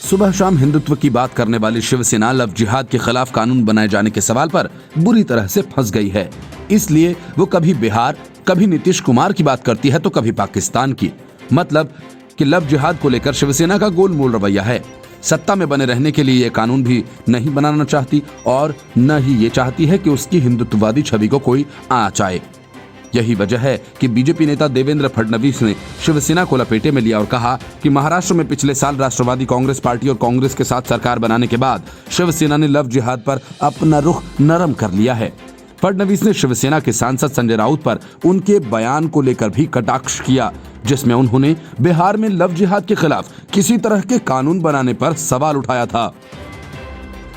सुबह शाम हिंदुत्व की बात करने वाली शिवसेना लव जिहाद के खिलाफ कानून बनाए जाने के सवाल पर बुरी तरह से फंस गई है। इसलिए वो कभी बिहार, कभी नीतीश कुमार की बात करती है तो कभी पाकिस्तान की। मतलब कि लव जिहाद को लेकर शिवसेना का गोलमोल रवैया है। सत्ता में बने रहने के लिए ये कानून भी नहीं बनाना चाहती और न ही ये चाहती है कि उसकी हिंदुत्ववादी छवि को कोई आँचाए। यही वजह है कि बीजेपी नेता देवेंद्र फडणवीस ने शिवसेना को लपेटे में लिया और कहा कि महाराष्ट्र में पिछले साल राष्ट्रवादी कांग्रेस पार्टी और कांग्रेस के साथ सरकार बनाने के बाद शिवसेना ने लव जिहाद पर अपना रुख नरम कर लिया है। फडणवीस ने शिवसेना के सांसद संजय राउत पर उनके बयान को लेकर भी कटाक्ष किया, जिसमें उन्होंने बिहार में लव जिहाद के खिलाफ किसी तरह के कानून बनाने पर सवाल उठाया था।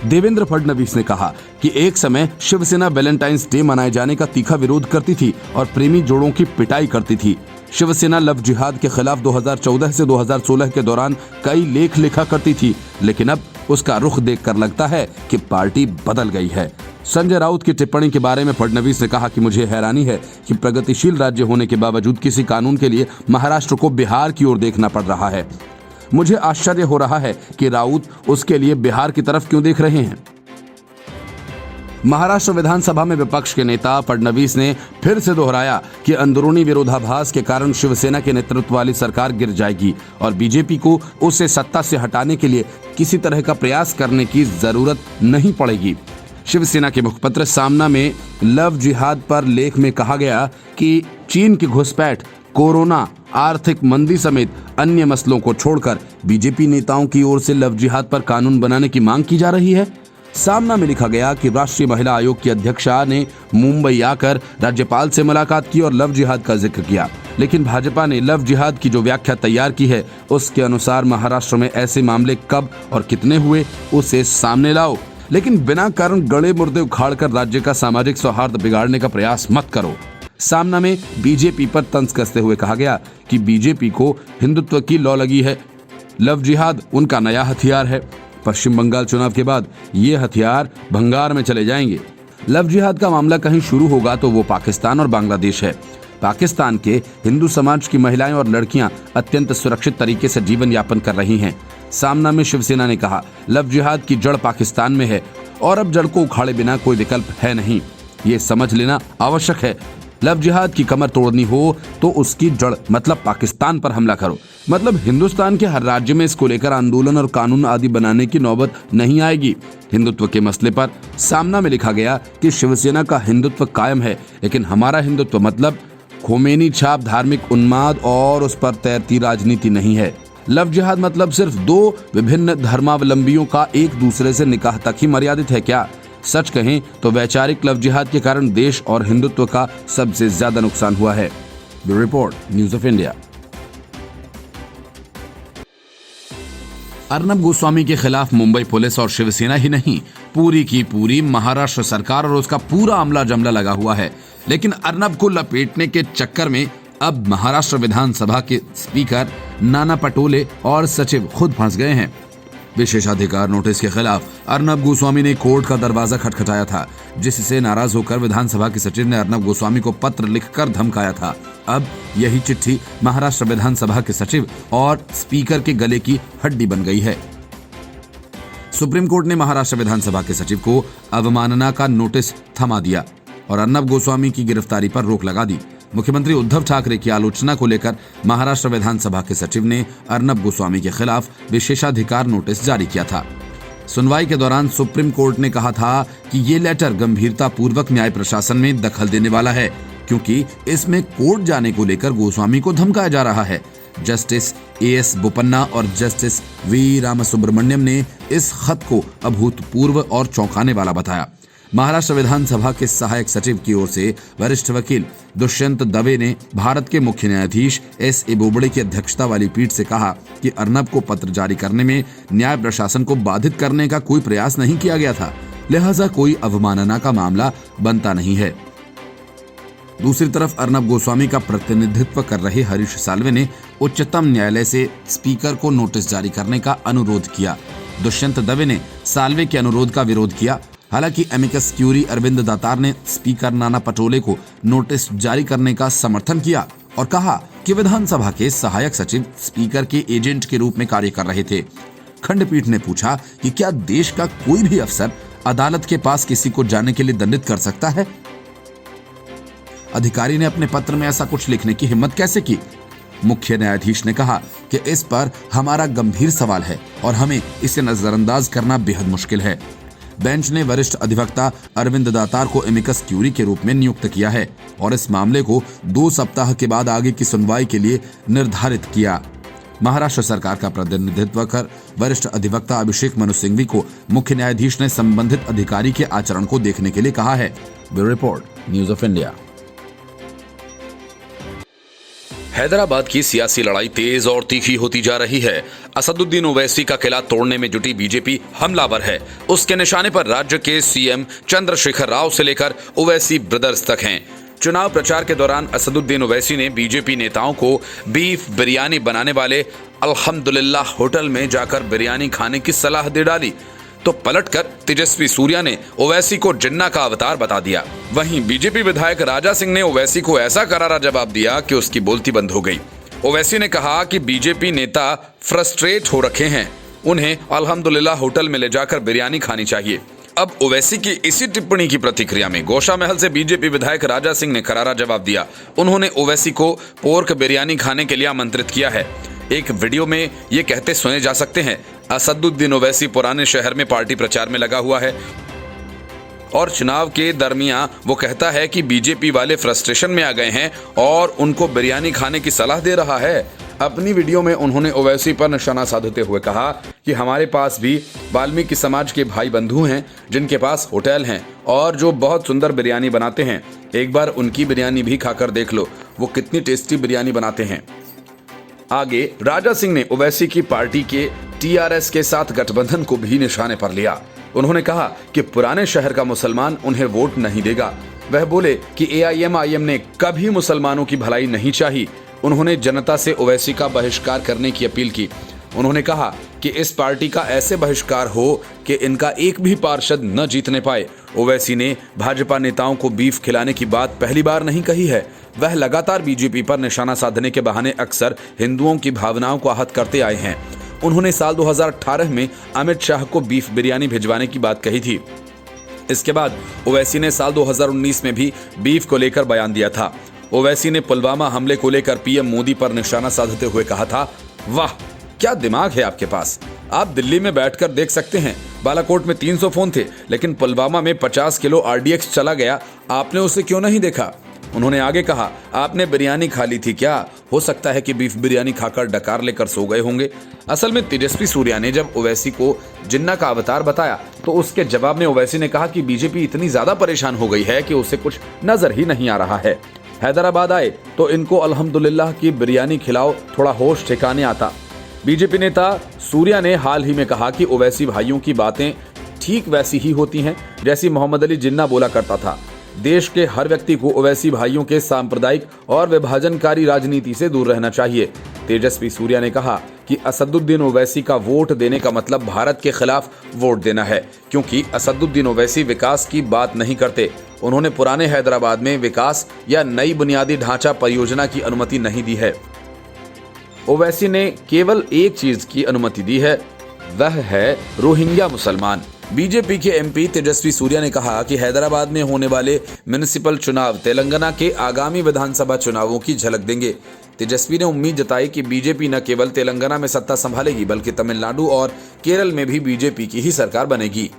देवेंद्र फडणवीस ने कहा कि एक समय शिवसेना वैलेंटाइंस डे मनाए जाने का तीखा विरोध करती थी और प्रेमी जोड़ों की पिटाई करती थी। शिवसेना लव जिहाद के खिलाफ 2014 से 2016 के दौरान कई लेख लिखा करती थी, लेकिन अब उसका रुख देखकर लगता है कि पार्टी बदल गई है। संजय राउत की टिप्पणी के बारे में फडणवीस ने कहा कि मुझे हैरानी है कि प्रगतिशील राज्य होने के बावजूद किसी कानून के लिए महाराष्ट्र को बिहार की ओर देखना पड़ रहा है। मुझे आश्चर्य हो रहा है कि राउत उसके लिए बिहार की तरफ क्यों देख रहे हैं। महाराष्ट्र विधानसभा में विपक्ष के नेता फडणवीस ने फिर से दोहराया कि अंदरूनी विरोधाभास के कारण शिवसेना के नेतृत्व वाली सरकार गिर जाएगी और बीजेपी को उसे सत्ता से हटाने के लिए किसी तरह का प्रयास करने की जरूरत नहीं पड़ेगी। शिवसेना के मुखपत्र सामना में लव जिहाद पर लेख में कहा गया कि चीन की घुसपैठ, कोरोना, आर्थिक मंदी समेत अन्य मसलों को छोड़कर बीजेपी नेताओं की ओर से लव जिहाद पर कानून बनाने की मांग की जा रही है। सामना में लिखा गया कि राष्ट्रीय महिला आयोग की अध्यक्षा ने मुंबई आकर राज्यपाल से मुलाकात की और लव जिहाद का जिक्र किया, लेकिन भाजपा ने लव जिहाद की जो व्याख्या तैयार की है उसके अनुसार महाराष्ट्र में ऐसे मामले कब और कितने हुए उसे सामने लाओ, लेकिन बिना कारण गड़े मुर्दे उखाड़कर राज्य का सामाजिक सौहार्द बिगाड़ने का प्रयास मत करो। सामना में बीजेपी पर तंज कसते हुए कहा गया कि बीजेपी को हिंदुत्व की लौ लगी है। लव जिहाद उनका नया हथियार है। पश्चिम बंगाल चुनाव के बाद ये हथियार भंगार में चले जाएंगे। लव जिहाद का मामला कहीं शुरू होगा तो वो पाकिस्तान और बांग्लादेश है। पाकिस्तान के हिंदू समाज की महिलाएं और लड़कियां अत्यंत सुरक्षित तरीके से जीवन यापन कर रही हैं। सामना में शिवसेना ने कहा, लव जिहाद की जड़ पाकिस्तान में है और अब जड़ को उखाड़े बिना कोई विकल्प है नहीं, ये समझ लेना आवश्यक है। लव जिहाद की कमर तोड़नी हो तो उसकी जड़ मतलब पाकिस्तान पर हमला करो। मतलब हिंदुस्तान के हर राज्य में इसको लेकर आंदोलन और कानून आदि बनाने की नौबत नहीं आएगी। हिंदुत्व के मसले पर सामना में लिखा गया कि शिवसेना का हिंदुत्व कायम है, लेकिन हमारा हिंदुत्व मतलब खोमेनी छाप धार्मिक उन्माद और उस पर तैरती राजनीति नहीं है। लव जिहाद मतलब सिर्फ दो विभिन्न धर्मावलंबियों का एक दूसरे से निकाह तक ही मर्यादित है क्या? सच कहें तो वैचारिक लव जिहाद के कारण देश और हिंदुत्व का सबसे ज्यादा नुकसान हुआ है। Bureau report, news of India. Arnab Goswami के खिलाफ मुंबई पुलिस और शिवसेना ही नहीं, पूरी की पूरी महाराष्ट्र सरकार और उसका पूरा अमला जमला लगा हुआ है। लेकिन अर्नब को लपेटने के चक्कर में अब महाराष्ट्र विधानसभा के स्पीकर नाना पटोले और सचिव खुद फंस गए हैं। विशेषाधिकार नोटिस के खिलाफ अर्नब गोस्वामी ने कोर्ट का दरवाजा खटखटाया था, जिससे नाराज होकर विधानसभा के सचिव ने अर्नब गोस्वामी को पत्र लिखकर धमकाया था। अब यही चिट्ठी महाराष्ट्र विधानसभा के सचिव और स्पीकर के गले की हड्डी बन गई है। सुप्रीम कोर्ट ने महाराष्ट्र विधानसभा के सचिव को अवमानना का नोटिस थमा दिया और अर्नब गोस्वामी की गिरफ्तारी पर रोक लगा दी। मुख्यमंत्री उद्धव ठाकरे की आलोचना को लेकर महाराष्ट्र विधानसभा के सचिव ने अर्नब गोस्वामी के खिलाफ विशेषाधिकार नोटिस जारी किया था। सुनवाई के दौरान सुप्रीम कोर्ट ने कहा था कि ये लेटर गंभीरता पूर्वक न्याय प्रशासन में दखल देने वाला है, क्योंकि इसमें कोर्ट जाने को लेकर गोस्वामी को धमकाया जा रहा है। जस्टिस एएस बोपन्ना और जस्टिस वी रामसुब्रमण्यम ने इस खत को अभूतपूर्व और चौंकाने वाला बताया। महाराष्ट्र विधानसभा के सहायक सचिव की ओर से वरिष्ठ वकील दुष्यंत दवे ने भारत के मुख्य न्यायाधीश एस.ए. बोबड़े की अध्यक्षता वाली पीठ से कहा कि अर्नब को पत्र जारी करने में न्याय प्रशासन को बाधित करने का कोई प्रयास नहीं किया गया था, लिहाजा कोई अवमानना का मामला बनता नहीं है। दूसरी तरफ अर्नब गोस्वामी का प्रतिनिधित्व कर रहे हरीश साल्वे ने उच्चतम न्यायालय से स्पीकर को नोटिस जारी करने का अनुरोध किया। दुष्यंत दवे ने साल्वे के अनुरोध का विरोध किया। हालांकि एमिकस क्यूरी अरविंद दातार ने स्पीकर नाना पटोले को नोटिस जारी करने का समर्थन किया और कहा कि विधानसभा के सहायक सचिव स्पीकर के एजेंट के रूप में कार्य कर रहे थे। खंडपीठ ने पूछा कि क्या देश का कोई भी अफसर अदालत के पास किसी को जाने के लिए दंडित कर सकता है? अधिकारी ने अपने पत्र में ऐसा कुछ लिखने की हिम्मत कैसे की? मुख्य न्यायाधीश ने कहा कि इस पर हमारा गंभीर सवाल है और हमें इसे नजरअंदाज करना बेहद मुश्किल है। बेंच ने वरिष्ठ अधिवक्ता अरविंद दातार को एमिकस क्यूरी के रूप में नियुक्त किया है और इस मामले को 2 सप्ताह के बाद आगे की सुनवाई के लिए निर्धारित किया। महाराष्ट्र सरकार का प्रतिनिधित्व कर वरिष्ठ अधिवक्ता अभिषेक मनु सिंघवी को मुख्य न्यायाधीश ने संबंधित अधिकारी के आचरण को देखने के लिए कहा है। Bureau report, news of India. Hyderabad की सियासी लड़ाई तेज और तीखी होती जा रही है। असदुद्दीन ओवैसी का किला तोड़ने में जुटी बीजेपी हमलावर है। उसके निशाने पर राज्य के सीएम चंद्रशेखर राव से लेकर ओवैसी ब्रदर्स तक हैं। चुनाव प्रचार के दौरान असदुद्दीन ओवैसी ने बीजेपी नेताओं को बीफ बिरयानी बनाने वाले अल्हम्दुलिल्लाह होटल में जाकर बिरयानी खाने की सलाह दे डाली, तो पलटकर तेजस्वी सूर्या ने ओवैसी को जिन्ना का अवतार बता दिया। वहीं बीजेपी विधायक राजा सिंह ने ओवैसी को ऐसा करारा जवाब दिया कि उसकी बोलती बंद हो गई। ओवैसी ने कहा कि बीजेपी नेता फ्रस्ट्रेट हो रखे हैं, उन्हें अल्हम्दुलिल्लाह होटल में ले जाकर बिरयानी खानी चाहिए। अब ओवैसी की इसी टिप्पणी की प्रतिक्रिया में गोशा महल से बीजेपी विधायक राजा सिंह ने करारा जवाब दिया। उन्होंने ओवैसी को पोर्क बिरयानी खाने के लिए आमंत्रित किया है। एक वीडियो में ये कहते सुने जा सकते हैं, असदुद्दीन ओवैसी पुराने शहर में पार्टी प्रचार में लगा हुआ है और चुनाव के दरमियान वो कहता है कि बीजेपी वाले फ्रस्ट्रेशन में आ गए हैं और उनको बिरयानी खाने की सलाह दे रहा है। अपनी वीडियो में उन्होंने ओवैसी पर निशाना साधते हुए कहा कि हमारे पास भी वाल्मीकि समाज के भाई बंधु हैं जिनके पास होटल हैं और जो बहुत सुंदर बिरयानी बनाते हैं। एक बार उनकी बिरयानी भी खाकर देख लो, वो कितनी टेस्टी बिरयानी बनाते हैं। आगे राजा सिंह ने ओवैसी की पार्टी के टीआरएस के साथ गठबंधन को भी निशाने पर लिया। उन्होंने कहा कि पुराने शहर का मुसलमान उन्हें वोट नहीं देगा। वह बोले कि एआईएमआईएम ने कभी मुसलमानों की भलाई नहीं चाही। उन्होंने जनता से ओवैसी का बहिष्कार करने की अपील की। उन्होंने कहा कि इस पार्टी का ऐसे बहिष्कार हो कि इनका एक भी पार्षद न जीतने पाए। ओवैसी ने भाजपा नेताओं को बीफ खिलाने की बात पहली बार नहीं कही है। वह लगातार बीजेपी पर निशाना साधने के बहाने अक्सर हिंदुओं की भावनाओं को आहत करते आए हैं। उन्होंने साल 2018 में अमित शाह को बीफ बिरयानी भिजवाने की बात कही थी। इसके बाद ओवैसी ने साल 2019 में भी बीफ को लेकर बयान दिया था। ओवैसी ने पुलवामा हमले को लेकर पीएम मोदी पर निशाना साधते हुए कहा था, वाह क्या दिमाग है आपके पास, आप दिल्ली में बैठकर देख सकते हैं बालाकोट में 300 फोन थे लेकिन पुलवामा में 50 किलो आरडीएक्स चला गया, आपने उसे क्यों नहीं देखा। उन्होंने आगे कहा, आपने बिरयानी खा ली थी क्या? हो सकता है कि बीफ बिरयानी खाकर डकार लेकर सो गए होंगे। असल में तेजस्वी सूर्या ने जब ओवैसी को जिन्ना का अवतार बताया तो उसके जवाब में ओवैसी ने कहा कि बीजेपी इतनी ज्यादा परेशान हो गई है कि उसे कुछ नजर ही नहीं आ रहा है। हैदराबाद आए तो इनको अल्हम्दुलिल्लाह की बिरयानी खिलाओ, थोड़ा होश ठिकाने आता। बीजेपी नेता सूर्या ने हाल ही में कहा कि ओवैसी भाइयों की बातें ठीक वैसी ही होती हैं जैसी मोहम्मद अली जिन्ना बोला करता था। देश के हर व्यक्ति को ओवैसी भाइयों के सांप्रदायिक और विभाजनकारी राजनीति से दूर रहना चाहिए। तेजस्वी सूर्या ने कहा कि असदुद्दीन ओवैसी का वोट देने का मतलब भारत के खिलाफ वोट देना है, क्योंकि असदुद्दीन ओवैसी विकास की बात नहीं करते। उन्होंने पुराने हैदराबाद में विकास या नई बुनियादी ढांचा परियोजना की अनुमति नहीं दी है। ओवैसी ने केवल एक चीज की अनुमति दी है, वह है रोहिंग्या मुसलमान। बीजेपी के एमपी तेजस्वी सूर्या ने कहा कि हैदराबाद में होने वाले म्युनिसिपल चुनाव तेलंगाना के आगामी विधानसभा चुनावों की झलक देंगे। तेजस्वी ने उम्मीद जताई कि बीजेपी न केवल तेलंगाना में सत्ता संभालेगी बल्कि तमिलनाडु और केरल में भी बीजेपी की ही सरकार बनेगी।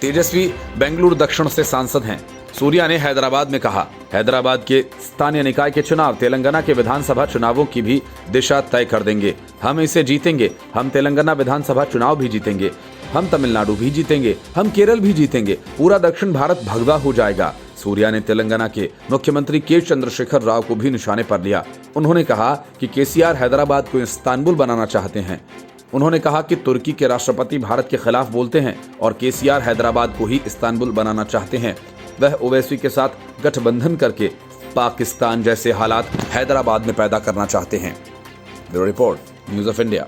तेजस्वी बेंगलुरु दक्षिण से सांसद हैं। सूर्या ने हैदराबाद में कहा, हैदराबाद के स्थानीय निकाय के चुनाव तेलंगाना के विधानसभा चुनावों की भी दिशा तय कर देंगे। हम इसे जीतेंगे, हम तेलंगाना विधानसभा चुनाव भी जीतेंगे, हम तमिलनाडु भी जीतेंगे, हम केरल भी जीतेंगे, पूरा दक्षिण भारत भगवा हो जाएगा। सूर्या ने तेलंगाना के मुख्यमंत्री के चंद्रशेखर राव को भी निशाने पर लिया। उन्होंने कहा कि केसीआर हैदराबाद को इस्तांबुल बनाना चाहते हैं। उन्होंने कहा कि तुर्की के राष्ट्रपति भारत के खिलाफ बोलते हैं और केसीआर हैदराबाद को ही इस्तांबुल बनाना चाहते हैं। वह ओवैसी के साथ गठबंधन करके पाकिस्तान जैसे हालात हैदराबाद में पैदा करना चाहते हैं। Bureau report, news of India.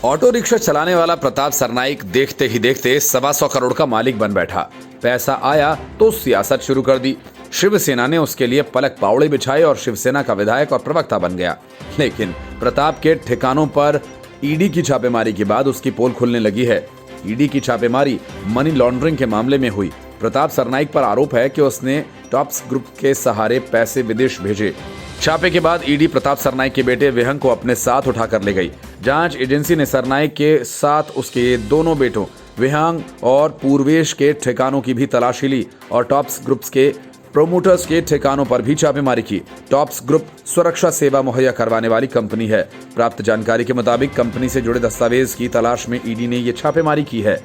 Auto rickshaw चलाने वाला प्रताप सरनाइक देखते ही देखते 125 करोड़ का मालिक बन बैठा। पैसा आया तो सियासत शुरू कर दी। शिवसेना ने उसके लिए पलक पावड़े बिछाए और शिवसेना का विधायक और प्रवक्ता बन गया। लेकिन प्रताप के ठिकानों पर ईडी की छापेमारी के बाद उसकी पोल खुलने लगी है। ईडी की छापेमारी मनी लॉन्ड्रिंग के मामले में हुई। प्रताप सरनाइक पर आरोप है कि उसने टॉप्स ग्रुप के सहारे पैसे विदेश भेजे। छापे के बाद ईडी प्रताप सरनाइक के बेटे विहंग को अपने साथ उठाकर ले गई। जांच एजेंसी ने सरनाइक के साथ उसके दोनों बेटों विहंग और पूर्वेश के ठिकानों की भी तलाशी ली और टॉप्स ग्रुप के प्रोमोटर्स के ठिकानों पर भी छापेमारी की। टॉप्स ग्रुप सुरक्षा सेवा मुहैया करवाने वाली कंपनी है। प्राप्त जानकारी के मुताबिक कंपनी से जुड़े दस्तावेज की तलाश में ईडी ने ये छापेमारी की है।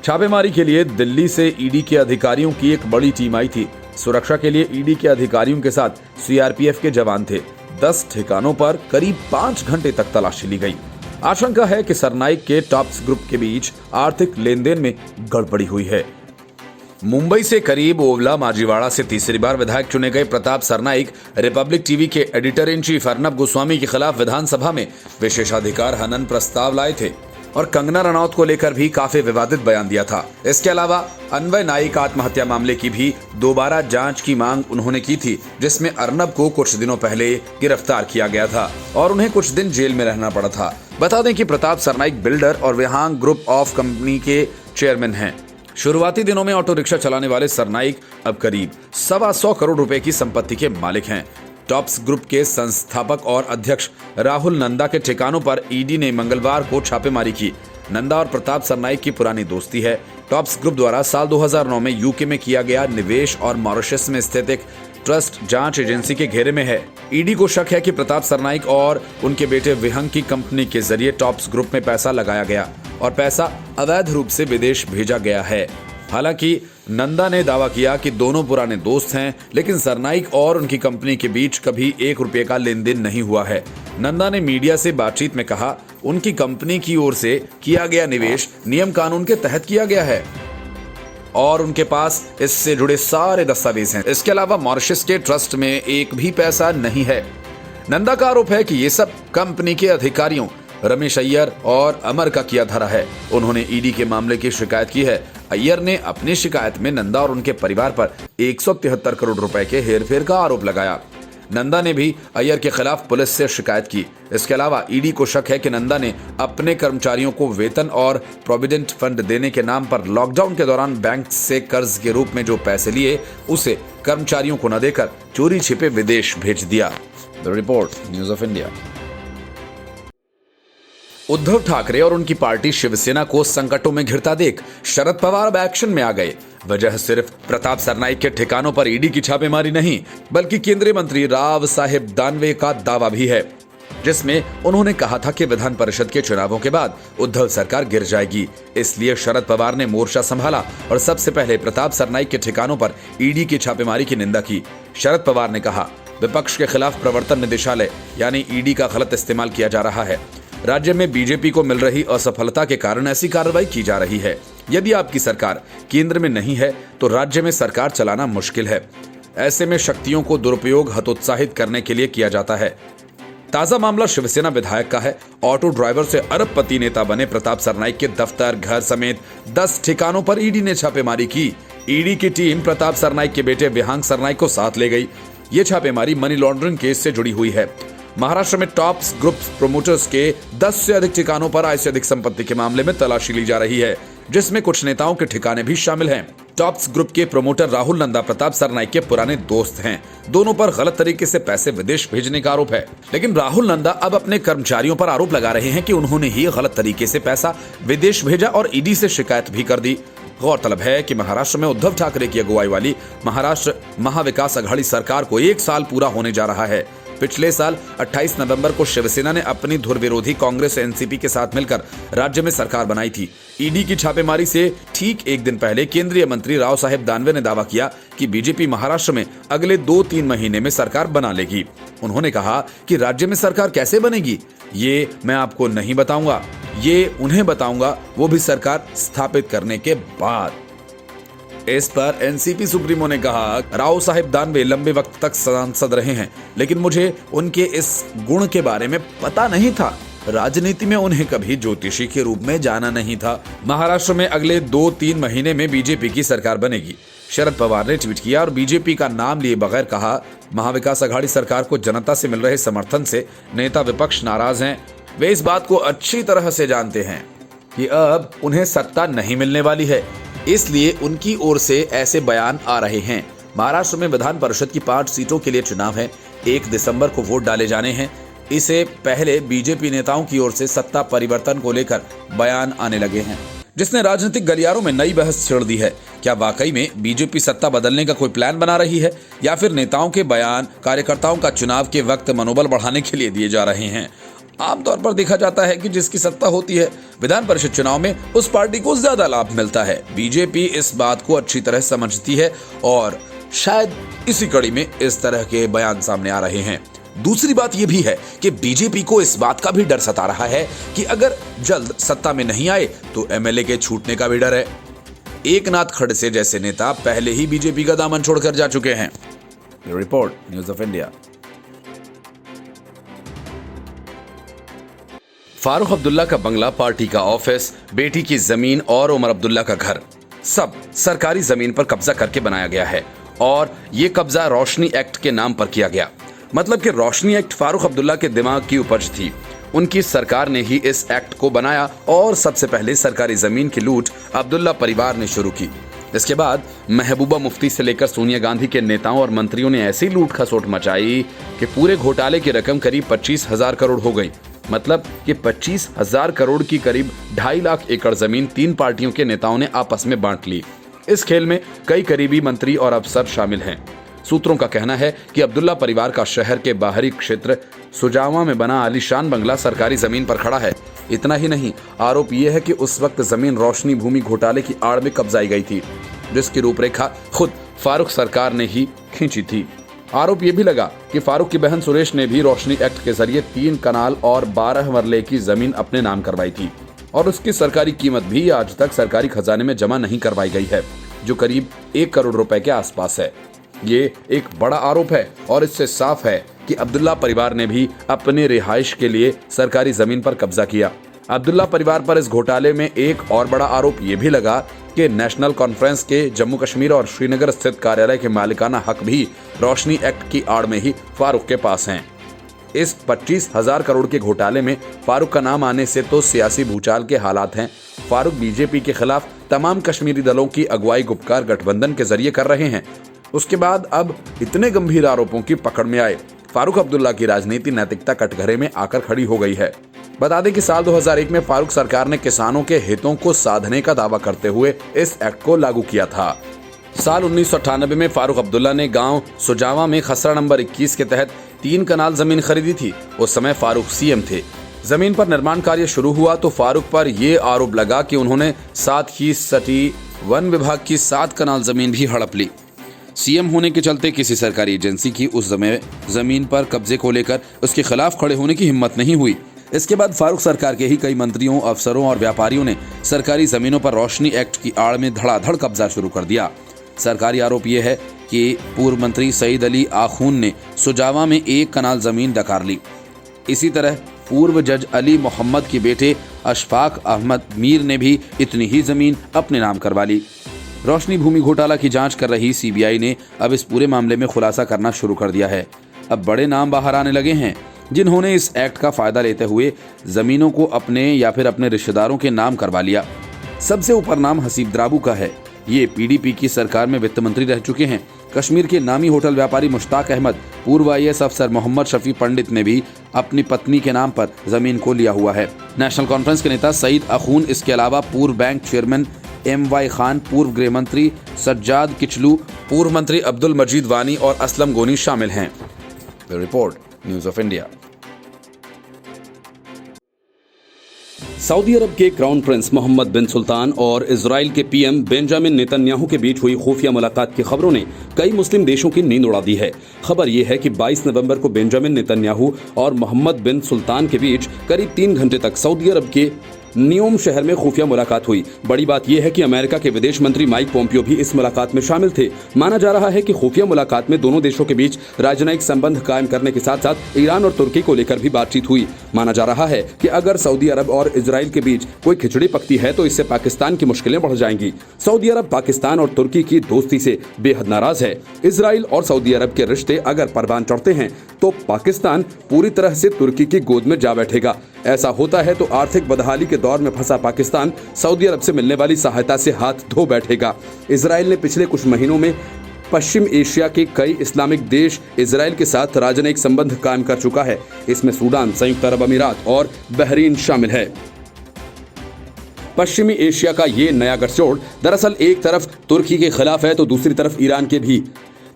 छापेमारी के लिए दिल्ली से ईडी के अधिकारियों की एक बड़ी टीम आई थी। सुरक्षा के लिए ईडी के अधिकारियों के साथ सीआरपीएफ के जवान थे। 10 ठिकानों पर करीब 5 घंटे तक तलाशी ली गई। आशंका है कि सरनाइक के टॉप्स ग्रुप के बीच आर्थिक लेन देन में गड़बड़ी हुई है। मुंबई से करीब ओवला माजीवाड़ा से तीसरी बार विधायक चुने गए प्रताप सरनाइक रिपब्लिक टीवी के editor in chief Arnab Goswami के खिलाफ विधानसभा में विशेषाधिकार हनन प्रस्ताव लाए थे और कंगना रनौत को लेकर भी काफी विवादित बयान दिया था। इसके अलावा अन्वय नाइक आत्महत्या मामले की भी दोबारा जांच की मांग उन्होंने की थी, जिसमें अर्नब को कुछ दिनों पहले गिरफ्तार किया गया था और उन्हें कुछ दिन जेल में रहना पड़ा था। बता दें कि प्रताप सरनाइक बिल्डर और विहांग ग्रुप ऑफ कंपनी के चेयरमैन हैं। शुरुआती दिनों में ऑटो रिक्शा चलाने वाले सरनाइक अब करीब 125 करोड़ रुपए की संपत्ति के मालिक हैं। टॉप्स ग्रुप के संस्थापक और अध्यक्ष राहुल नंदा के ठिकानों पर ईडी ने मंगलवार को छापेमारी की। नंदा और प्रताप सरनाइक की पुरानी दोस्ती है। टॉप्स ग्रुप द्वारा साल 2009 में यूके में किया गया निवेश और मॉरिशस में स्थित एक ट्रस्ट जांच एजेंसी के घेरे में है। ईडी को शक है कि प्रताप सरनाइक और उनके बेटे विहंग की कंपनी के जरिए टॉप्स ग्रुप में पैसा लगाया गया और पैसा अवैध रूप से विदेश भेजा गया है। हालांकि नंदा ने दावा किया कि दोनों पुराने दोस्त हैं, लेकिन सरनाइक और उनकी कंपनी के बीच कभी 1 रुपये का लेन देन नहीं हुआ है। नंदा ने मीडिया से बातचीत में कहा, उनकी कंपनी की ओर से किया गया निवेश नियम कानून के तहत किया गया है और उनके पास इससे जुड़े सारे दस्तावेज हैं। इसके अलावा मॉरिशस के ट्रस्ट में एक भी पैसा नहीं है। नंदा का आरोप है कि ये सब कंपनी के अधिकारियों रमेश अय्यर और अमर का किया धरा है। उन्होंने ईडी के मामले की शिकायत की है। अय्यर ने अपनी शिकायत में नंदा और उनके परिवार पर 173 करोड़ रुपए के हेरफेर का आरोप लगाया। नंदा ने भी अय्यर के खिलाफ पुलिस से शिकायत की। इसके अलावा ईडी को शक है कि नंदा ने अपने कर्मचारियों को वेतन और प्रोविडेंट फंड देने के नाम पर लॉकडाउन के दौरान बैंक से कर्ज के रूप में जो पैसे लिए उसे कर्मचारियों को न देकर चोरी छिपे विदेश भेज दिया। The report, news of India. Uddhav Thackeray और उनकी पार्टी शिवसेना को संकटों में घिरता देख शरद पवार अब एक्शन में आ गए। वजह सिर्फ प्रताप सरनाइक के ठिकानों पर ईडी की छापेमारी नहीं, बल्कि केंद्रीय मंत्री राव साहेब दानवे का दावा भी है, जिसमें उन्होंने कहा था कि विधान परिषद के चुनावों के बाद उद्धव सरकार गिर जाएगी। इसलिए शरद पवार ने मोर्चा संभाला और सबसे पहले प्रताप सरनाइक के ठिकानों पर ईडी की छापेमारी की निंदा की। शरद पवार ने कहा, विपक्ष के खिलाफ प्रवर्तन निदेशालय यानी ईडी का गलत इस्तेमाल किया जा रहा है। राज्य में बीजेपी को मिल रही असफलता के कारण ऐसी कार्रवाई की जा रही है। यदि आपकी सरकार केंद्र में नहीं है तो राज्य में सरकार चलाना मुश्किल है। ऐसे में शक्तियों को दुरुपयोग हतोत्साहित करने के लिए किया जाता है। ताजा मामला शिवसेना विधायक का है। ऑटो ड्राइवर से अरबपति नेता बने प्रताप सरनाइक के दफ्तर, घर समेत 10 ठिकानों पर ईडी ने छापेमारी की। ईडी की टीम प्रताप सरनाइक के बेटे विहांग सरनाइक को साथ ले गई। ये छापेमारी मनी लॉन्ड्रिंग केस से जुड़ी हुई है। महाराष्ट्र में टॉप्स ग्रुप प्रोमोटर्स के 10 से अधिक ठिकानों पर आय से अधिक संपत्ति के मामले में तलाशी ली जा रही है, जिसमें कुछ नेताओं के ठिकाने भी शामिल हैं। टॉप्स ग्रुप के प्रोमोटर राहुल नंदा प्रताप सरनाइक के पुराने दोस्त हैं। दोनों पर गलत तरीके से पैसे विदेश भेजने का आरोप है। लेकिन राहुल नंदा अब अपने कर्मचारियों पर आरोप लगा रहे हैं कि उन्होंने ही गलत तरीके से पैसा विदेश भेजा और ईडी से शिकायत भी कर दी। गौरतलब है कि महाराष्ट्र में उद्धव ठाकरे की अगुवाई वाली महाराष्ट्र महाविकास अघाड़ी सरकार को 1 साल पूरा होने जा रहा है। पिछले साल 28 नवंबर को शिवसेना ने अपनी धुर विरोधी कांग्रेस एनसीपी के साथ मिलकर राज्य में सरकार बनाई थी। ईडी की छापेमारी से ठीक एक दिन पहले केंद्रीय मंत्री राव साहेब दानवे ने दावा किया कि बीजेपी महाराष्ट्र में अगले 2-3 महीने में सरकार बना लेगी। उन्होंने कहा कि राज्य में सरकार कैसे बनेगी ये मैं आपको नहीं बताऊंगा, ये उन्हें बताऊंगा, वो भी सरकार स्थापित करने के बाद। इस पर एनसीपी सुप्रीमो ने कहा, राव साहेब दानवे लंबे वक्त तक सांसद रहे हैं, लेकिन मुझे उनके इस गुण के बारे में पता नहीं था। राजनीति में उन्हें कभी ज्योतिषी के रूप में जाना नहीं था। महाराष्ट्र में अगले 2-3 महीने में बीजेपी की सरकार बनेगी। शरद पवार ने ट्वीट किया और बीजेपी का नाम लिए बगैर कहा, महाविकास अघाड़ी सरकार को जनता से मिल रहे समर्थन से नेता विपक्ष नाराज हैं। वे इस बात को अच्छी तरह से जानते हैं कि अब उन्हें सत्ता नहीं मिलने वाली है, इसलिए उनकी ओर से ऐसे बयान आ रहे हैं। महाराष्ट्र में विधान परिषद की 5 सीटों के लिए चुनाव है। 1 दिसंबर को वोट डाले जाने हैं। इससे पहले बीजेपी नेताओं की ओर से सत्ता परिवर्तन को लेकर बयान आने लगे हैं, जिसने राजनीतिक गलियारों में नई बहस छेड़ दी है। क्या वाकई में बीजेपी सत्ता बदलने का कोई प्लान बना रही है या फिर नेताओं के बयान कार्यकर्ताओं का चुनाव के वक्त मनोबल बढ़ाने के लिए दिए जा रहे हैं? आमतौर पर देखा जाता है कि जिसकी सत्ता होती है विधान परिषद चुनाव में, उस पार्टी को ज्यादा लाभ मिलता है। बीजेपी इस बात को अच्छी तरह समझती है और शायद इसी कड़ी में इस तरह के बयान सामने आ रहे हैं। दूसरी बात यह भी है कि बीजेपी को इस बात का भी डर सता रहा है कि अगर जल्द सत्ता में नहीं आए तो एमएलए के छूटने का भी डर है। एकनाथ खड़से जैसे नेता पहले ही बीजेपी का दामन छोड़कर जा चुके हैं। Report, news of India. Farooq Abdullah का बंगला, पार्टी का ऑफिस, बेटी की जमीन और उमर अब्दुल्ला का घर, सब सरकारी जमीन पर कब्जा करके बनाया गया है और ये कब्जा रोशनी एक्ट के नाम पर किया गया। मतलब कि रोशनी एक्ट फारूक अब्दुल्ला के दिमाग की उपज थी। उनकी सरकार ने ही इस एक्ट को बनाया और सबसे पहले सरकारी जमीन की लूट अब्दुल्ला परिवार ने शुरू की। इसके बाद महबूबा मुफ्ती से लेकर सोनिया गांधी के नेताओं और मंत्रियों ने ऐसी लूट खसोट मचाई कि पूरे घोटाले की रकम करीब 25,000 करोड़ हो गई। मतलब कि 25,000 करोड़ की करीब 2.5 लाख एकड़ जमीन 3 पार्टियों के नेताओं ने आपस में बांट ली। इस खेल में कई करीबी मंत्री और अफसर शामिल हैं। सूत्रों का कहना है कि अब्दुल्ला परिवार का शहर के बाहरी क्षेत्र सुजावा में बना आलीशान बंगला सरकारी जमीन पर खड़ा है। इतना ही नहीं, आरोप यह है कि उस वक्त जमीन रोशनी भूमि घोटाले की आड़ में कब्जाई गई थी, जिसकी रूपरेखा खुद फारूक सरकार ने ही खींची थी। आरोप यह भी लगा कि फारूक की बहन सुरेश ने भी रोशनी एक्ट के जरिए 3 कनाल और 12 मरले की जमीन अपने नाम करवाई थी और उसकी सरकारी कीमत भी आज तक सरकारी खजाने में जमा नहीं करवाई गई है, जो करीब 1 करोड़ रुपए के आसपास है। ये एक बड़ा आरोप है और इससे साफ है कि अब्दुल्ला परिवार ने भी अपने रिहाइश के लिए सरकारी जमीन पर कब्जा किया। अब्दुल्ला परिवार पर इस घोटाले में एक और बड़ा आरोप ये भी लगा कि नेशनल कॉन्फ्रेंस के जम्मू कश्मीर और श्रीनगर स्थित कार्यालय के मालिकाना हक भी रोशनी एक्ट की आड़ में ही फारूक के पास हैं। इस 25,000 करोड़ के घोटाले में फारूक का नाम आने से तो सियासी भूचाल के हालात हैं। फारूक बीजेपी के खिलाफ तमाम कश्मीरी दलों की अगुवाई गुपकार गठबंधन के जरिए कर रहे हैं। उसके बाद अब इतने गंभीर आरोपों की पकड़ में आए फारूक अब्दुल्ला की राजनीति नैतिकता कटघरे में आकर खड़ी हो गई है। बता दें कि साल 2001 में फारूक सरकार ने किसानों के हितों को साधने का दावा करते हुए इस एक्ट को लागू किया था। साल 1998 में फारूक अब्दुल्ला ने गांव सुजावा में खसरा नंबर 21 के तहत 3 कनाल जमीन खरीदी थी। उस समय फारूक सीएम थे। जमीन पर निर्माण कार्य शुरू हुआ तो फारूक पर यह आरोप लगा कि उन्होंने साथ ही सटी वन विभाग की 7 कनाल जमीन भी हड़प ली। सीएम होने के चलते किसी सरकारी एजेंसी की उस समय जमीन पर कब्जे को लेकर उसके खिलाफ खड़े होने की हिम्मत नहीं हुई। इसके बाद फारूक सरकार के ही कई मंत्रियों, अफसरों और व्यापारियों ने सरकारी जमीनों पर रोशनी एक्ट की आड़ में धड़ाधड़ कब्जा शुरू कर दिया। सरकारी आरोप यह है कि पूर्व मंत्री सईद अली आखून ने सुजावा में 1 कनाल जमीन डकार ली। इसी तरह पूर्व जज अली मोहम्मद के बेटे अशफाक अहमद मीर ने भी इतनी ही जमीन अपने नाम करवा ली। रोशनी भूमि घोटाला की जांच कर रही सीबीआई ने अब इस पूरे मामले में खुलासा करना शुरू कर दिया है। अब बड़े नाम बाहर आने लगे हैं जिन्होंने इस एक्ट का फायदा लेते हुए जमीनों को अपने या फिर अपने रिश्तेदारों के नाम करवा लिया। सबसे ऊपर नाम हसीब द्राबू का है। ये पीडीपी की सरकार में वित्त मंत्री रह चुके हैं। कश्मीर के नामी होटल व्यापारी मुश्ताक अहमद, पूर्व IAS अफसर मोहम्मद शफी पंडित ने भी अपनी पत्नी के नाम पर जमीन को लिया हुआ है। नेशनल कॉन्फ्रेंस के नेता सईद अखून, इसके अलावा पूर्व बैंक चेयरमैन MY खान, पूर्व गृह मंत्री सज्जाद किचलू, पूर्व मंत्री अब्दुल मजीद वानी और असलम गोनी शामिल हैं। Report, news of India. Saudi Arab के crown prince Mohammed bin Sultan और इजराइल के PM बेंजामिन नेतन्याहू के बीच हुई खुफिया मुलाकात की खबरों ने कई मुस्लिम देशों की नींद उड़ा दी है। खबर यह है कि 22 नवंबर को बेंजामिन नेतन्याहू और मोहम्मद बिन सुल्तान के बीच करीब 3 घंटे तक सऊदी अरब के न्यूम शहर में खुफिया मुलाकात हुई। बड़ी बात यह है कि अमेरिका के विदेश मंत्री माइक पोम्पियो भी इस मुलाकात में शामिल थे। माना जा रहा है कि खुफिया मुलाकात में दोनों देशों के बीच राजनयिक संबंध कायम करने के साथ साथ ईरान और तुर्की को लेकर भी बातचीत हुई। माना जा रहा है कि अगर सऊदी अरब और इजराइल के बीच कोई खिचड़ी पकती है तो इससे पाकिस्तान की मुश्किलें बढ़ जाएंगी। सऊदी अरब पाकिस्तान और तुर्की की दोस्ती से बेहद नाराज है। इजराइल और सऊदी अरब के रिश्ते अगर परवान चढ़ते हैं तो पाकिस्तान पूरी तरह से तुर्की की गोद में जा बैठेगा। ऐसा होता है तो आर्थिक बदहाली के दौर में फंसा पाकिस्तान सऊदी अरब से मिलने वाली सहायता से हाथ धो बैठेगा। इजराइल ने पिछले कुछ महीनों में पश्चिम एशिया के कई इस्लामिक देश इजराइल के साथ राजनयिक संबंध कायम कर चुका है। इसमें सूडान, संयुक्त अरब अमीरात और बहरीन शामिल है। पश्चिमी एशिया का ये नया गठजोड़ दरअसल एक तरफ तुर्की के खिलाफ है तो दूसरी तरफ ईरान के भी।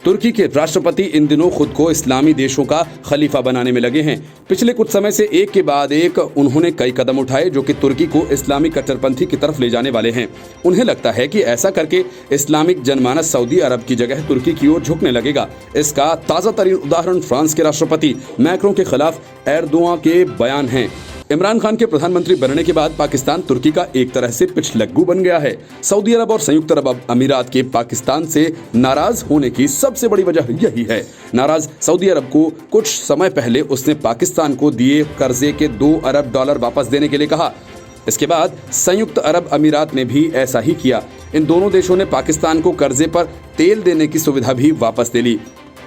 तुर्की के राष्ट्रपति इन दिनों खुद को इस्लामी देशों का खलीफा बनाने में लगे हैं। पिछले कुछ समय से एक के बाद एक उन्होंने कई कदम उठाए जो कि तुर्की को इस्लामी कट्टरपंथी की तरफ ले जाने वाले हैं। उन्हें लगता है कि ऐसा करके इस्लामिक जनमानस सऊदी अरब की जगह तुर्की की ओर झुकने लगेगा। इसका ताज़ा तरीन उदाहरण फ्रांस के राष्ट्रपति मैक्रों के खिलाफ एर्दोआन के बयान हैं। इमरान खान के प्रधानमंत्री बनने के बाद पाकिस्तान तुर्की का एक तरह से पिछलग्गू बन गया है। सऊदी अरब और संयुक्त अरब अमीरात के पाकिस्तान से नाराज होने की सबसे बड़ी वजह यही है। नाराज सऊदी अरब को कुछ समय पहले उसने पाकिस्तान को दिए कर्जे के $2 अरब वापस देने के लिए कहा। इसके बाद संयुक्त अरब अमीरात ने भी ऐसा ही किया। इन दोनों देशों ने पाकिस्तान को कर्जे पर तेल देने की सुविधा भी वापस दे ली।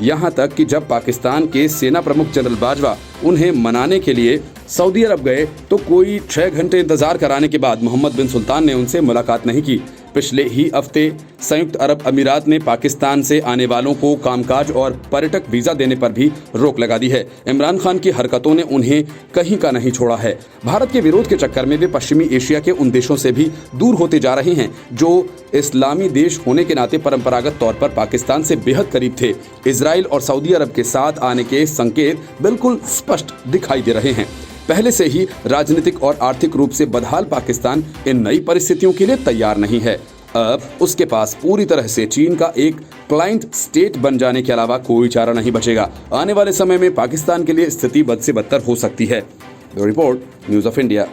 यहाँ तक कि जब पाकिस्तान के सेना प्रमुख जनरल बाजवा उन्हें मनाने के लिए सऊदी अरब गए तो कोई 6 घंटे इंतजार कराने के बाद मोहम्मद बिन सुल्तान ने उनसे मुलाकात नहीं की। पिछले ही हफ्ते संयुक्त अरब अमीरात ने पाकिस्तान से आने वालों को कामकाज और पर्यटक वीजा देने पर भी रोक लगा दी है। इमरान खान की हरकतों ने उन्हें कहीं का नहीं छोड़ा है। भारत के विरोध के चक्कर में वे पश्चिमी एशिया के उन देशों से भी दूर होते जा रहे हैं जो इस्लामी देश होने के नाते परंपरागत तौर पर पाकिस्तान से बेहद करीब थे। इजराइल और सऊदी अरब के साथ आने के संकेत बिल्कुल स्पष्ट दिखाई दे रहे हैं। पहले से ही राजनीतिक और आर्थिक रूप से बदहाल पाकिस्तान इन नई परिस्थितियों के लिए तैयार नहीं है। अब उसके पास पूरी तरह से चीन का एक क्लाइंट स्टेट बन जाने के अलावा कोई चारा नहीं बचेगा। आने वाले समय में पाकिस्तान के लिए स्थिति बद से बदतर हो सकती है। Bureau report, news of India.